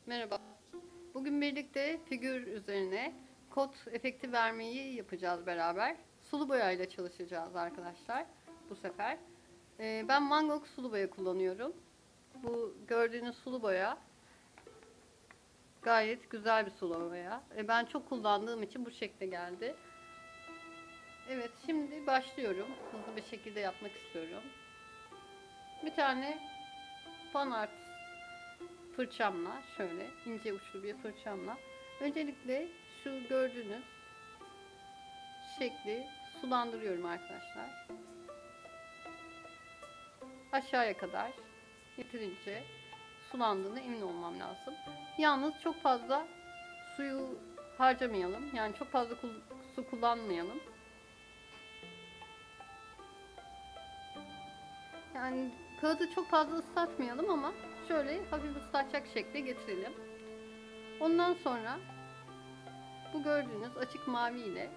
Merhaba. Bugün birlikte figür üzerine kot efekti vermeyi yapacağız beraber. Sulu boyayla çalışacağız arkadaşlar bu sefer. Ben Van Gogh sulu boya kullanıyorum. Bu gördüğünüz sulu boya gayet güzel bir sulu boya. Ben çok kullandığım için bu şekle geldi. Evet, şimdi başlıyorum. Hızlı bir şekilde yapmak istiyorum. Bir tane fan art fırçamla, şöyle ince uçlu bir fırçamla öncelikle şu gördüğünüz şekli sulandırıyorum arkadaşlar. Aşağıya kadar yeterince sulandığına emin olmam lazım. Yalnız çok fazla suyu harcamayalım. Yani çok fazla su kullanmayalım. Yani kağıdı çok fazla ıslatmayalım ama şöyle hafif ıslatacak şekle getirelim. Ondan sonra bu gördüğünüz açık mavi ile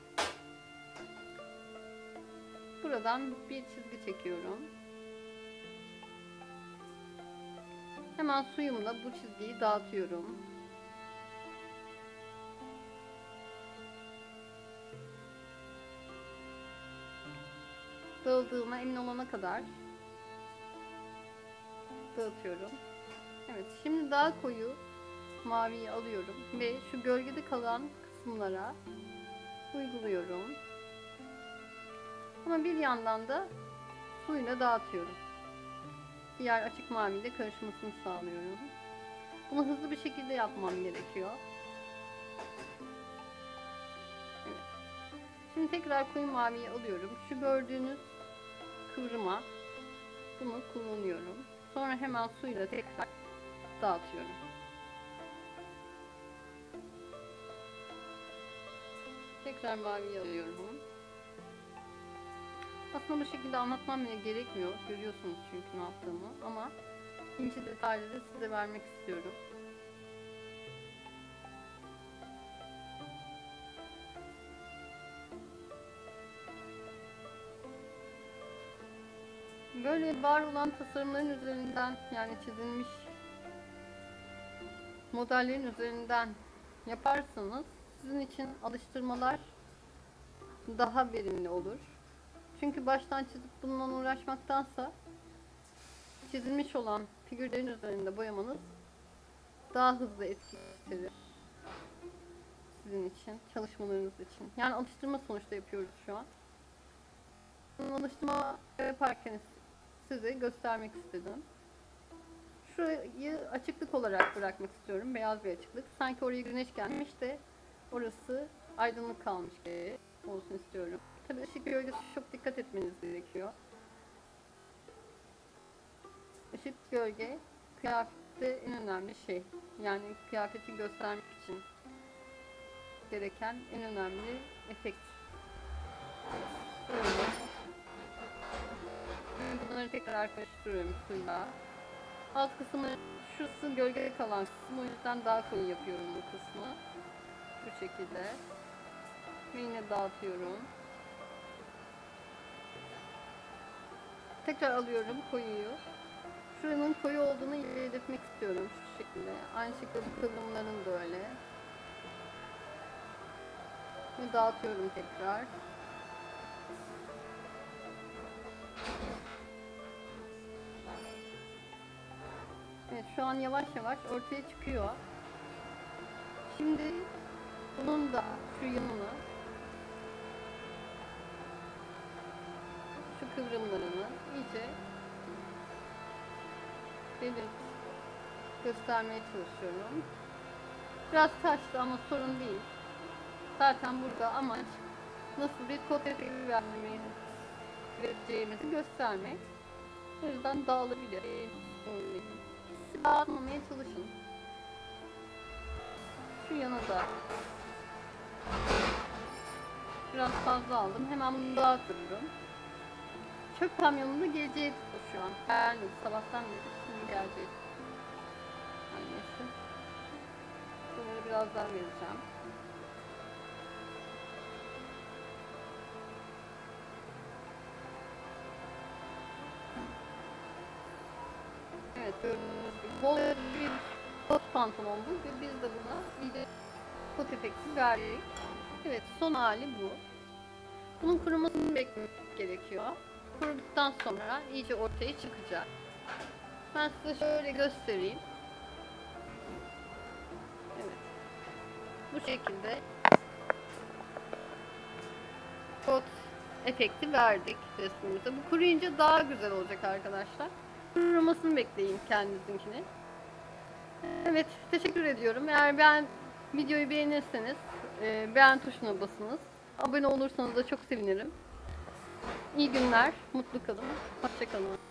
buradan bir çizgi çekiyorum. Hemen suyumla bu çizgiyi dağıtıyorum. Dağıldığına emin olana kadar dağıtıyorum. Evet, şimdi daha koyu maviyi alıyorum ve şu gölgede kalan kısımlara uyguluyorum. Ama bir yandan da suyla dağıtıyorum. Diğer açık maviyle karışmasını sağlıyorum. Bunu hızlı bir şekilde yapmam gerekiyor. Evet. Şimdi tekrar koyu maviyi alıyorum. Şu gördüğünüz kıvrıma bunu kullanıyorum. Sonra hemen suyla tekrar dağıtıyorum. Tekrar maviyi alıyorum. Aslında bu şekilde anlatmam bile gerekmiyor. Görüyorsunuz çünkü ne yaptığımı. Ama ince detayları size vermek istiyorum. Böyle var olan tasarımların üzerinden, yani çizilmiş modellerin üzerinden yaparsanız sizin için alıştırmalar daha verimli olur. Çünkü baştan çizip bununla uğraşmaktansa çizilmiş olan figürlerin üzerinde boyamanız daha hızlı etki gösterir sizin için, çalışmalarınız için. Yani alıştırma sonuçta yapıyoruz şu an. Alıştırma yaparken size göstermek istedim. Şurayı açıklık olarak bırakmak istiyorum. Beyaz bir açıklık. Sanki oraya güneş gelmiş de orası aydınlık kalmış gibi olsun istiyorum. Tabii ışık gölgesi çok dikkat etmeniz gerekiyor. Işık gölge kıyafette en önemli şey. Yani kıyafeti göstermek için gereken en önemli efekt. Böyle. Bunları tekrar karıştırıyorum suyla. Alt kısmı, şurası gölgede kalan kısım, o yüzden daha koyu yapıyorum bu kısmı. Bu şekilde. Ve yine dağıtıyorum. Tekrar alıyorum koyuyu. Şuranın koyu olduğunu belirtmek istiyorum şu şekilde. Aynı şekilde bu kıvrımların da öyle. Ve dağıtıyorum tekrar. Evet, şu an yavaş yavaş ortaya çıkıyor. Şimdi bunun da şu yanını, şu kıvrımlarını iyice göstermeye çalışıyorum. Biraz taştı ama sorun değil. Zaten burada amaç nasıl bir kot efekti vereceğimizi göstermek. O yüzden dağılabilir. Dağıtmamaya çalışın. Şu yana da biraz fazla aldım. Hemen bunu dağıtıyorum. Çöp kamyonunda geleceği şu an. Gelmedi. Sabahtan beri şimdi gelecek. Annesi. Bunları birazdan vereceğim. Evet, gördüğünüz gibi bol bir kot pantolon bu ve biz de buna iyice kot efekti verdik. Evet, son hali bu. Bunun kurumasını beklemek gerekiyor. Kuruduktan sonra iyice ortaya çıkacak. Ben size şöyle göstereyim. Evet. Bu şekilde kot efekti verdik resmimize. Bu kuruyunca daha güzel olacak arkadaşlar. Kurumasını bekleyin kendinizinkini. Evet, teşekkür ediyorum. Eğer videoyu beğenirseniz beğen tuşuna basınız. Abone olursanız da çok sevinirim. İyi günler, mutlu kalın, hoşça kalın.